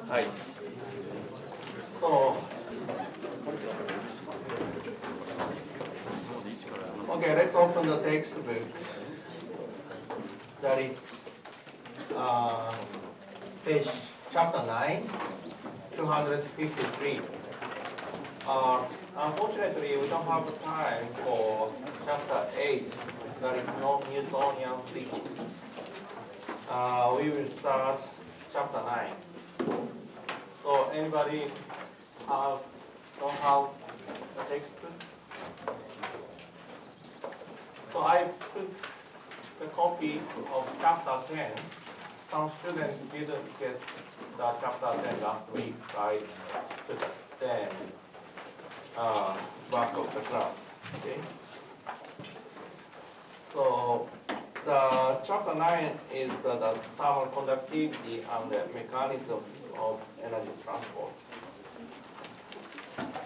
はい。So, okay, let's open the textbook. That is page chapter 9, 253. Unfortunately, we don't have time for chapter 8, that is non-Newtonian fluid. We will start chapter 9. So anybody don't have the textbook? So I put the copy of chapter 10. Some students didn't get the chapter 10 last week. I put them back of the class. Okay. So the chapter 9 is the thermal conductivity and the mechanism of energy transport.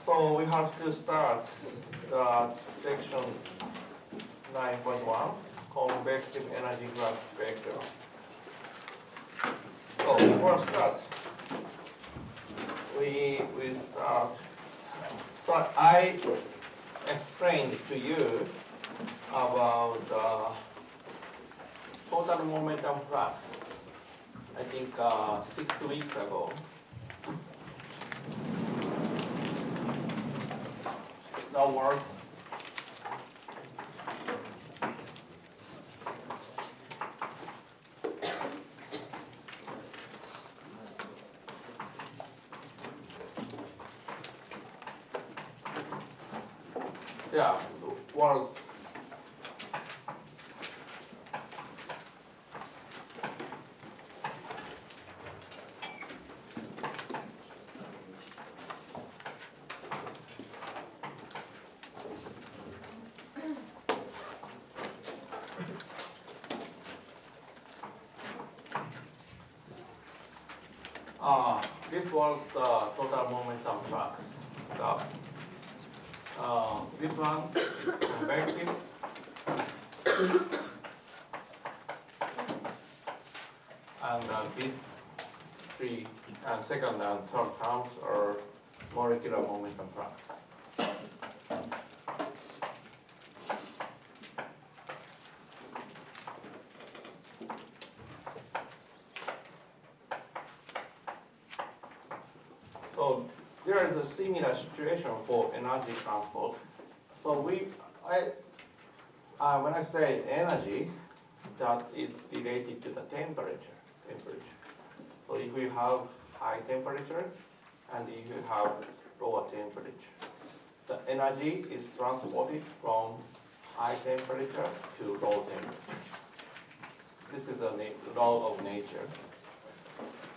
So we have to start the section 9.1, convective energy flux vector. So before start, we start. So I explained to you about the total momentum flux, I think 6 weeks ago. That works. Yeah, was this was the total momentum flux. This one is convective. And these three second and third terms are molecular momentum flux. So there is a similar situation for energy transport. So when I say energy, that is related to the temperature. So if we have high temperature and if you have lower temperature, the energy is transported from high temperature to low temperature. This is the law of nature.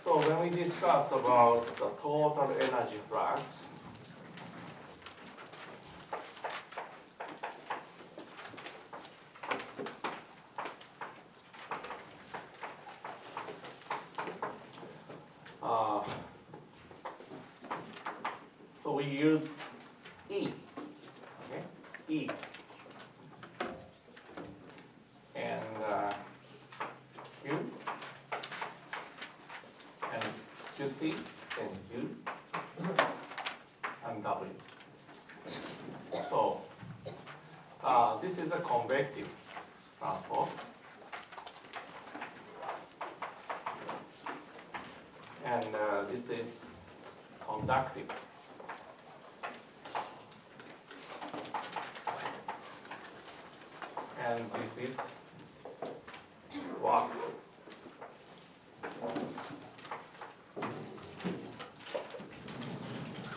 So when we discuss about the total energy flux, so we use E, okay? E, and Q, and QC, and Q, and W. So this is a convective transport. And this is conductive. And this is what?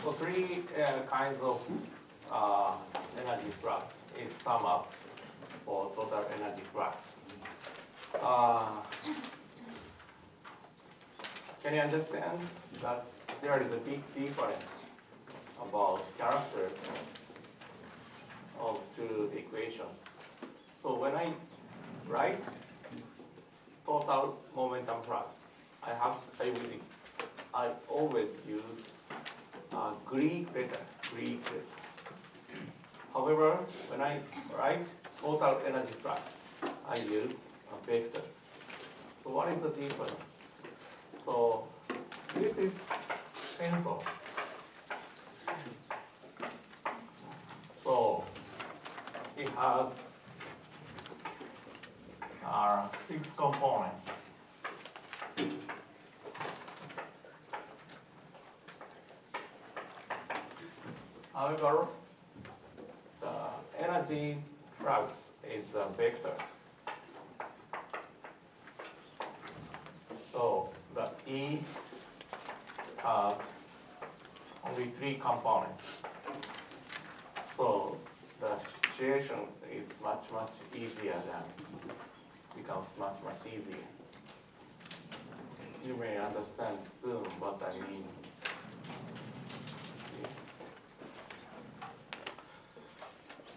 So three kinds of energy flux is sum up for total energy flux. Can you understand that there is a big difference about characters of two equations? So when I write total momentum flux, I always use Greek letter. However, when I write total energy flux, I use a vector. So what is the difference? So this is tensor. So it has 6 components. However, the energy flux is a vector. So the E has only 3 components. So the situation is much easier becomes much easier. You may understand soon what I mean.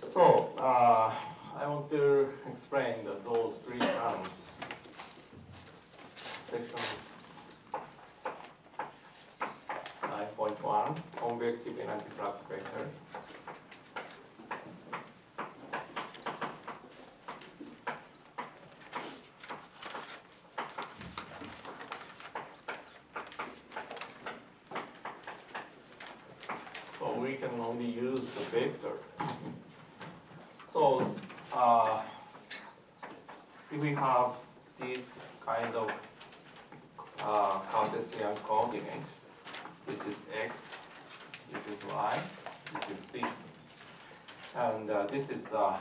So I want to explain those 3 terms. Section 9.1, convective energy flux vector. So we can only use the vector. So if we have this kind of Cartesian coordinate, this is x, this is y, this is z, and this is the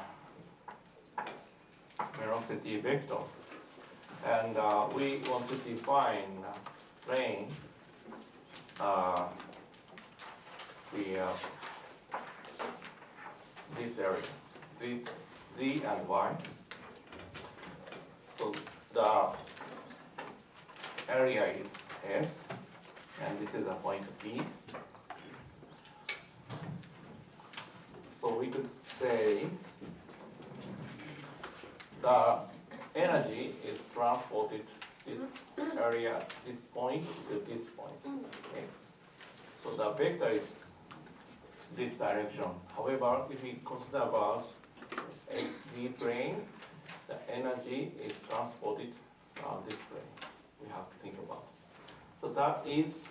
velocity vector. And we want to define plane, this area, z and y. So the area is S, and this is a point P. So we could say the energy is transported this area, this point to this point. Okay. So the vector is this direction. However, if we consider about xz plane, the energy is transported from this plane. We have to think about. So that is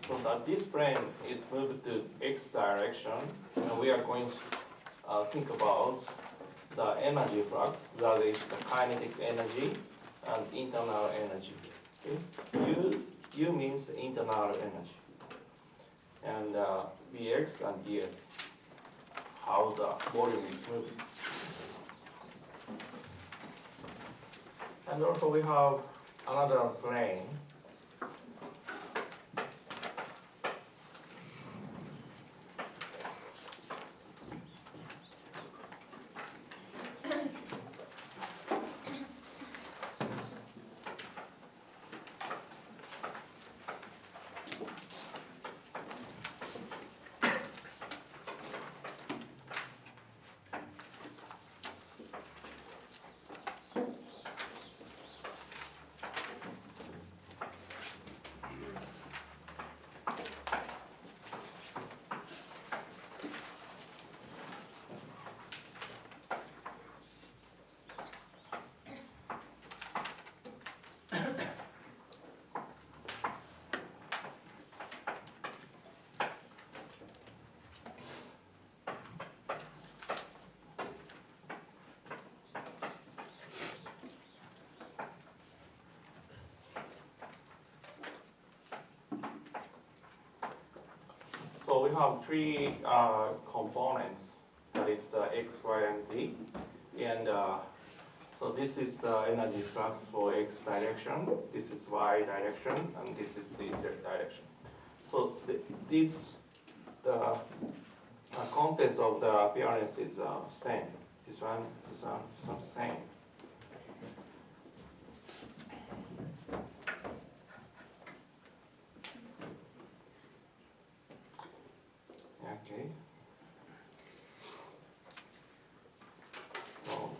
so that this plane is moved to x direction, and we are going to think about the energy flux, that is the kinetic energy and internal energy. Okay? U means internal energy, and Vx and ds, how the volume is moving. And also we have another plane. So we have 3 components, that is the x, y, and z. And so this is the energy flux for x direction, this is y direction, and this is z direction. So the contents of the appearance is same. This one, same. Okay. Oh.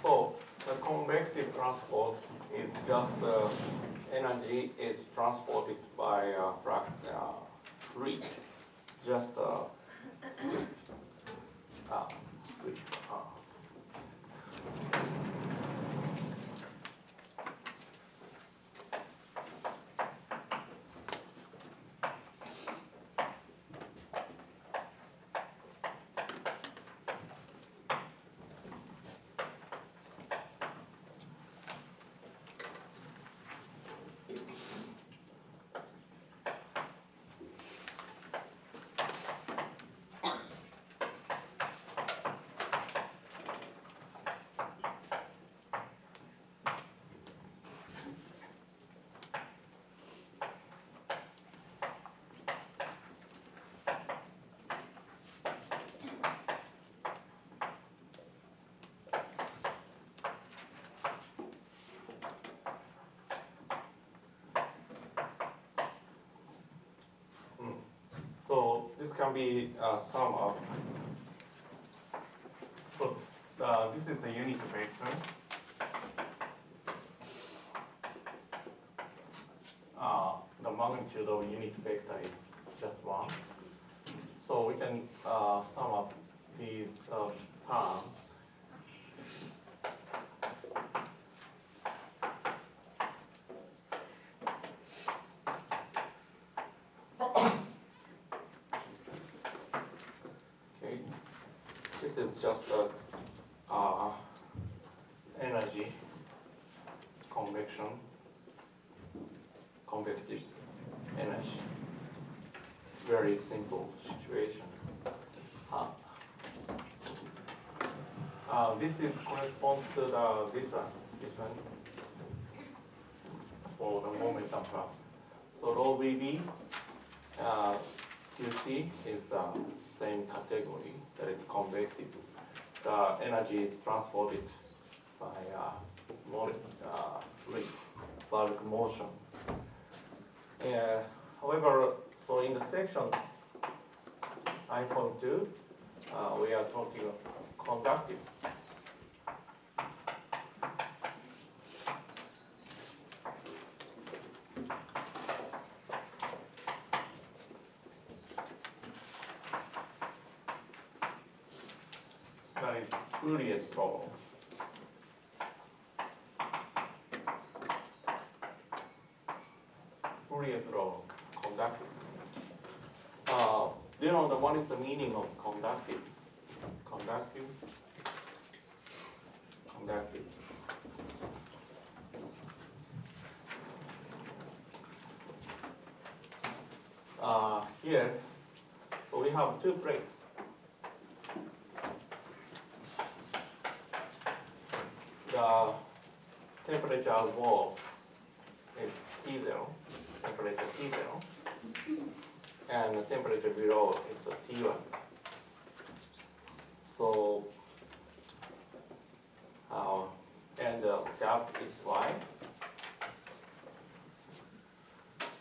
So the convective transport is just the energy is transported by fluid, just fluid. So this can be sum of. So this is the unit vector. The magnitude of unit vector is just 1. So we can sum up these terms. Okay, this is just a energy convective energy. Very simple situation. This is corresponds to this one for the momentum flux. So rho VB QC is the same category, that is convective. The energy is transported by bulk motion. However, so in the section 9.2, we are talking of conductive. That is Fourier's law. Fourier's law, conductive. Do you know what is the meaning of conductive? Conductive. Here, so we have two plates. The temperature above is T0, temperature T0, and the temperature below is a T1. So, and the Chap is Y.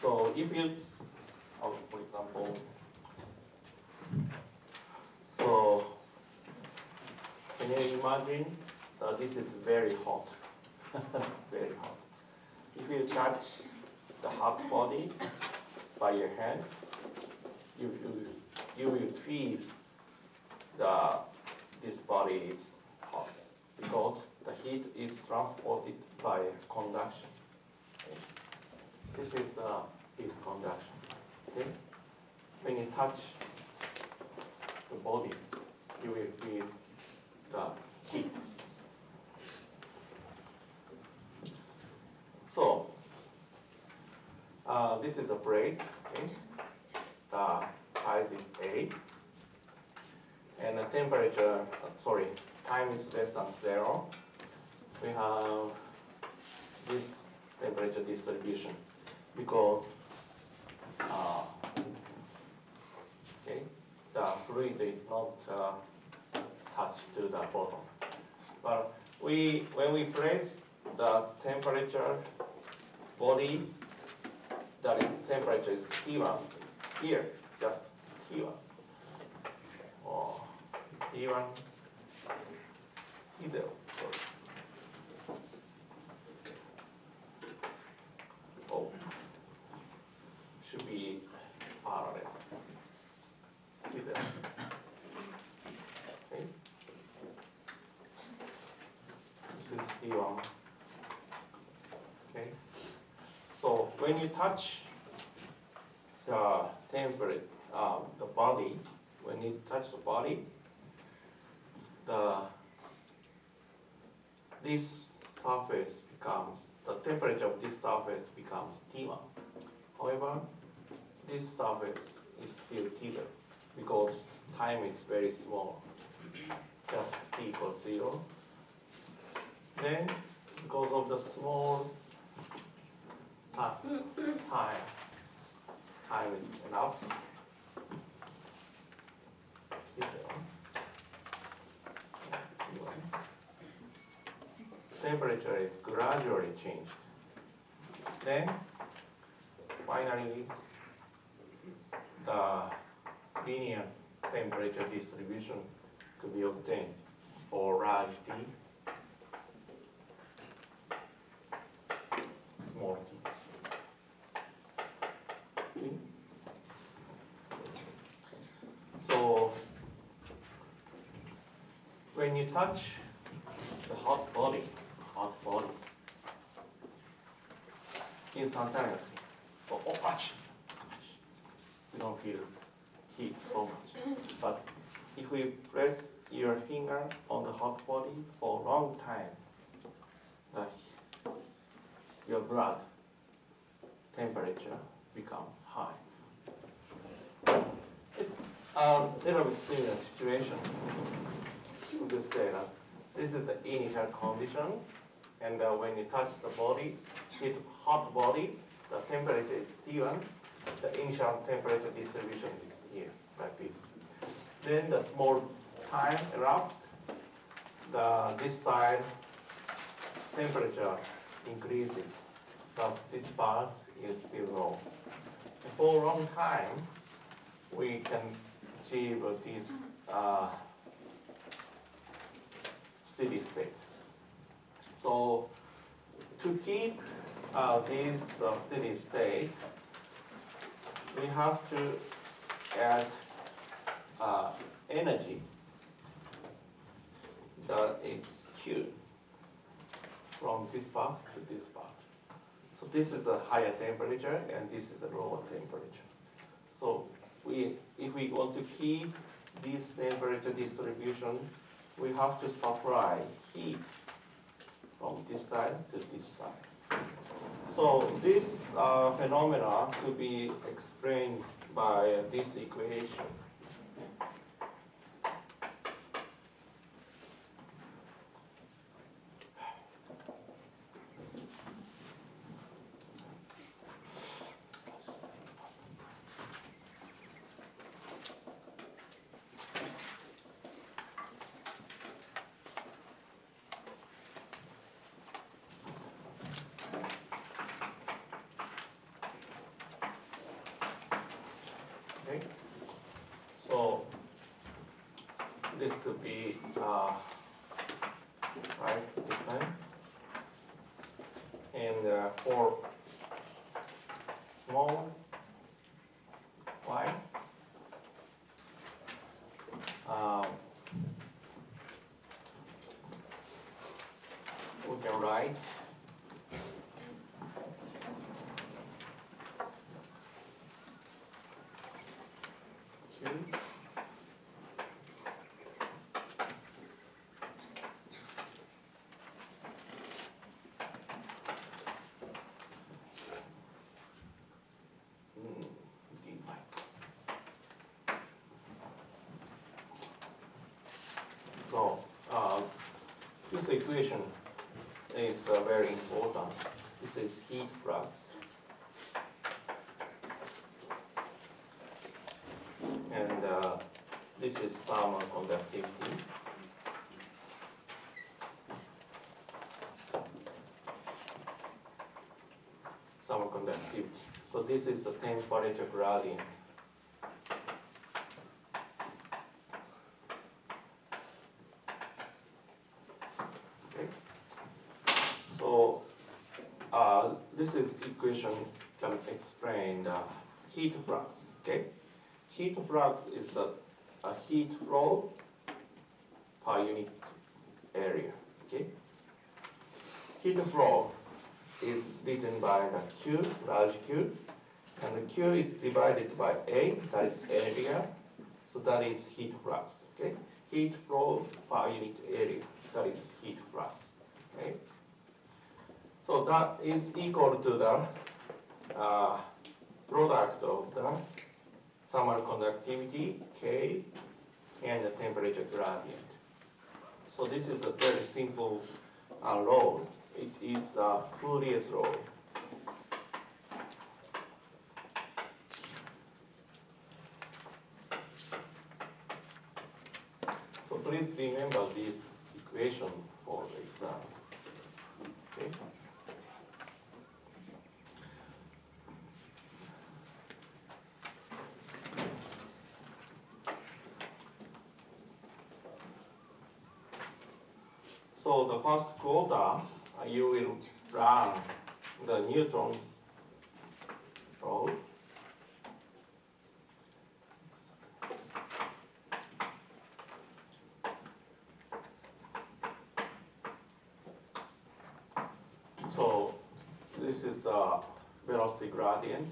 So if you, for example, so can you imagine that this is very hot, very hot. If you touch the hot body by your hand, you will feel this body is hot because the heat is transported by conduction. Okay? This is heat conduction. Okay? When you touch the body, you will feel the heat. So this is a plate. Okay? The size is A, and the temperature, time is less than 0. We have this temperature distribution because the fluid is not touched to the bottom. But when we place the temperature body, the temperature is T1 here, just T1. Or T1, T0. Oh, should be parallel. T0. Okay. This is T1. Okay. So when you touch the temperature, the body, when you touch the body, this surface becomes, the temperature of this surface becomes T1. However, this surface is still T0 because time is very small, just T equals 0. Then, because of the small time is elapsed. Temperature is gradually changed. Then, finally, the linear temperature distribution could be obtained for large T, small t. Okay. So, when you touch the hot body, instantaneously, so you don't feel heat so much. But if we press your finger on the hot body for a long time, your blood temperature becomes high. It's a little bit similar situation. We could say that this is the initial condition, and when you touch the body, hot body, the temperature is T1, the initial temperature distribution is here, like this. Then the small time elapsed, this side temperature increases, but this part is still low. And for a long time, we can achieve this steady state. So to keep this steady state, we have to add energy that is Q from this part to this part. So this is a higher temperature and this is a lower temperature. So if we want to keep this temperature distribution, we have to supply heat from this side to this side. So this phenomena could be explained by this equation. Okay, so this could be right this time, and for small y, we can write Q dy. So this equation is very important. This is heat flux. And this is thermal conductivity. this is the temperature gradient. Okay. So this is equation can explain the heat flux. Okay. Heat flux is a heat flow per unit area. Okay. Heat flow is written by the Q, large Q, and the Q is divided by A, that is area, so that is heat flux. Okay. Heat flow per unit area, that is heat flux. Okay. So that is equal to the product of the thermal conductivity, K, and the temperature gradient. So this is a very simple law. It is Fourier's law. So please remember this equation for the exam. Okay. So the first quarter, you will run the Newton's law. So this is the velocity gradient.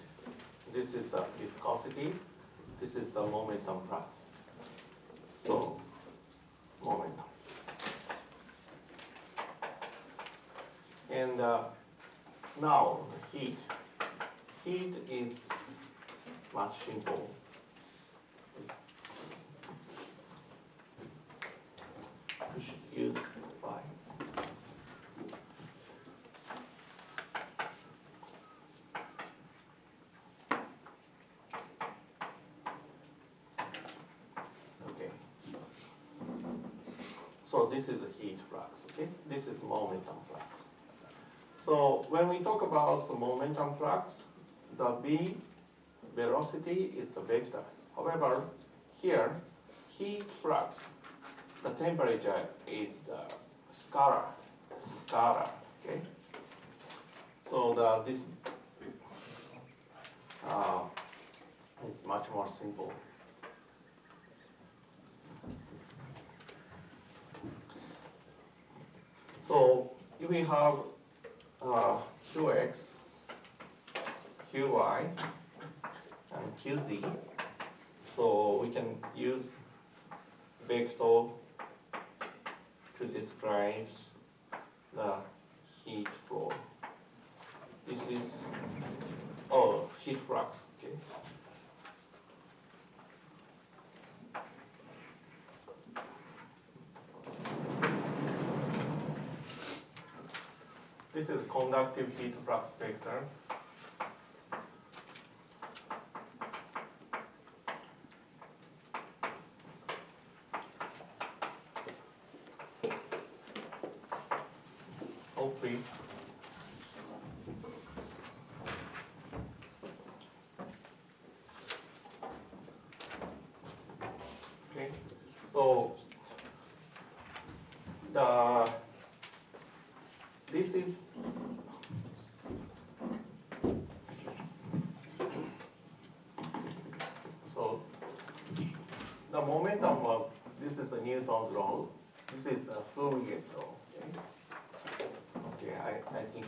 This is the viscosity. This is the momentum flux. So momentum. And now heat. Heat is much simple. We should use phi. Okay. So this is the heat flux. Okay. This is momentum flux. So when we talk about the momentum flux, the v velocity is the vector. However, here, heat flux, the temperature is the scalar. Okay? So this is much more simple. So if we have Qx, Qy, and Qz, so we can use vector to describe the heat flow. This is heat flux. Okay. This is conductive heat flux vector. Hopefully. Okay. So this is so the momentum was, this is a Newton's law. This is a Fourier's law. Okay. Okay, I think.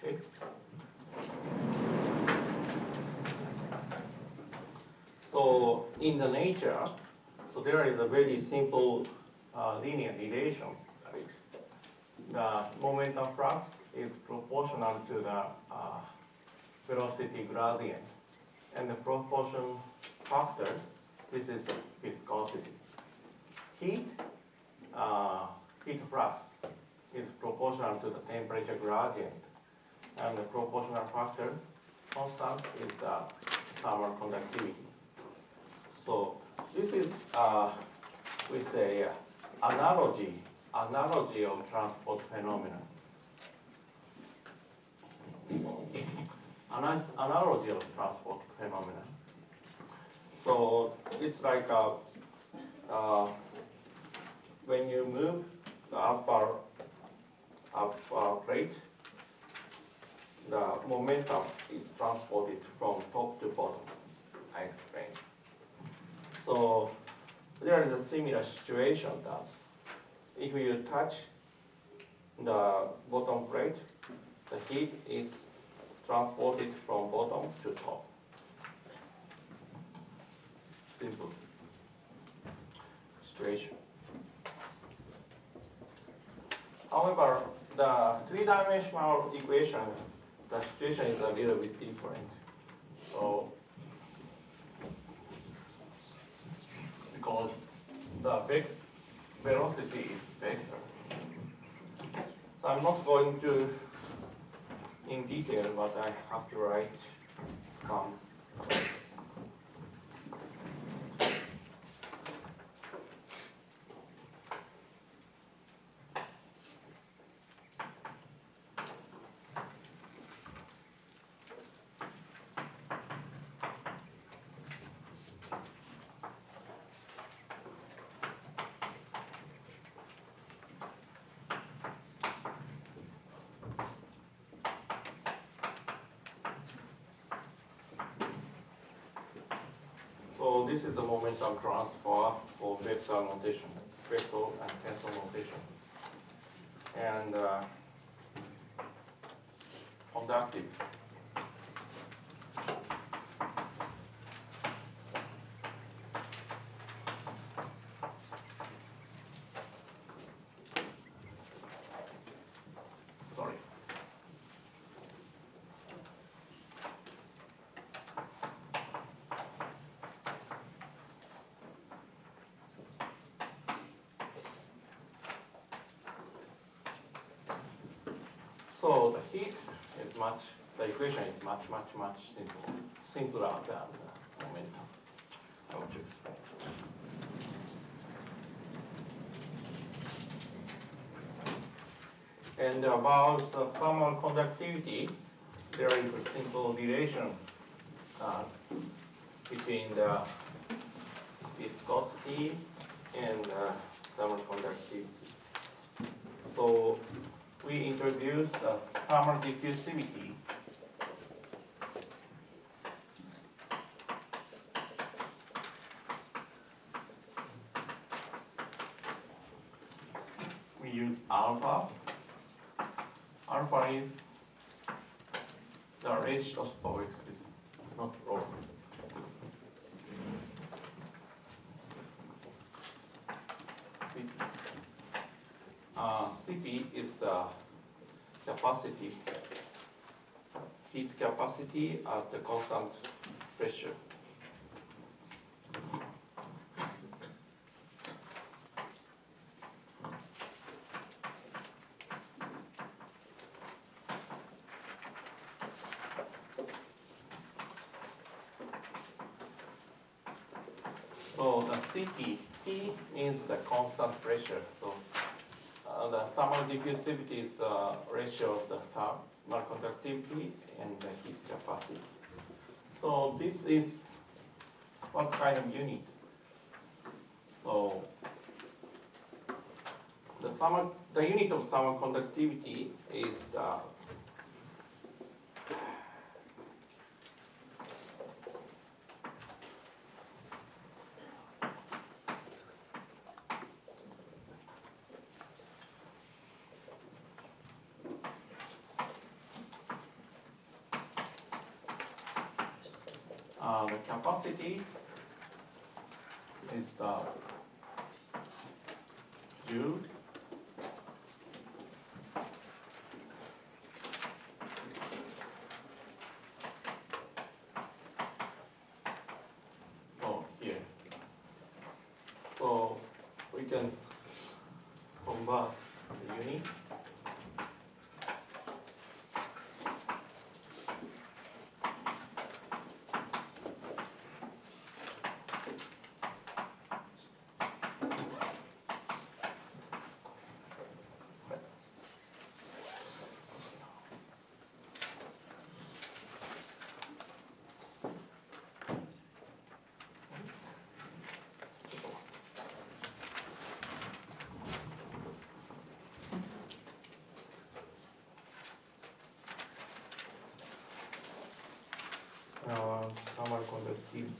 Okay. So in the nature, so there is a very simple linear relation. That is, the momentum flux is proportional to the velocity gradient, and the proportion factor, this is viscosity. Heat flux is proportional to the temperature gradient, and the proportional factor constant is the thermal conductivity. So this is, we say, analogy of transport phenomena. Analogy of transport phenomena. So it's like when you move the upper plate, the momentum is transported from top to bottom, I explained. So there is a similar situation that if you touch the bottom plate, the heat is transported from bottom to top. Simple situation. However, the three-dimensional equation, the situation is a little bit different. So, because the velocity is vector. So I'm not going to in detail, but I have to write some. So this is the momentum transfer for vector notation, vector and tensor notation. And conductive. Sorry. So the heat is the equation is much simpler than the momentum. I want to explain. And about the thermal conductivity, there is a simple relation between the viscosity and thermal conductivity. So we introduce thermal diffusivity. We use alpha. Alpha is the ratio of power, not rho. Cp is the capacity, heat capacity at the constant pressure. So the Cp, T means the constant pressure. So the thermal diffusivity is the ratio of the thermal conductivity and the heat capacity. So this is what kind of unit? So the unit of thermal conductivity is the capacity is the Joule. So here. So we can convert the unit thermal conductivity.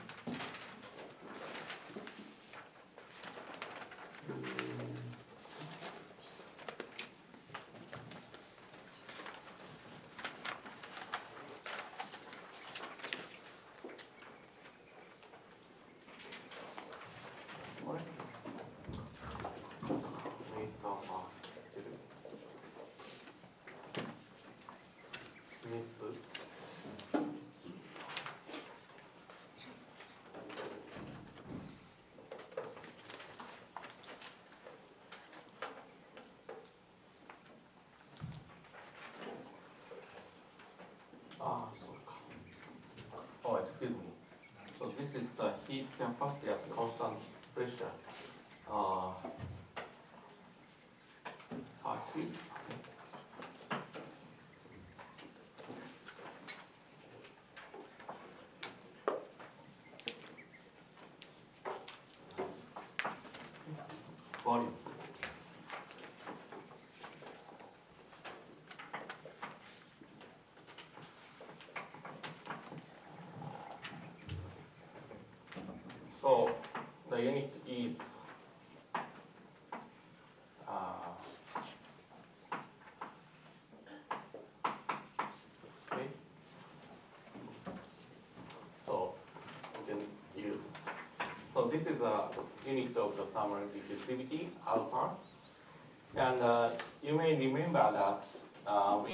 Oh, excuse me. So this is the heat capacity at constant pressure. 30. Volume. So the unit is okay. So we can use. So this is a unit of the thermal diffusivity, alpha. And you may remember that we